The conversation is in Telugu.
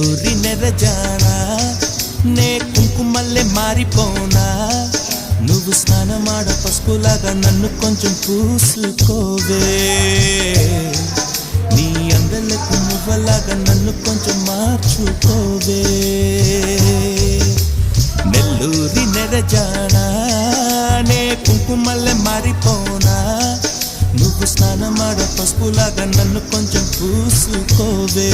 నెల్లూరి నెరజానా నే కుంకుమల్లె మారిపోనా నువ్వు స్నానమాడ పసుపులాగా నన్ను కొంచెం పూసుకోవే నీ అందలకు నువ్వలాగా నన్ను కొంచెం మార్చుకోవే నెల్లూరి నెరజానా నే కుంకుమల్లె మారిపోనా నువ్వు స్నానమాడ పసుపులాగా నన్ను కొంచెం పూసుకోవే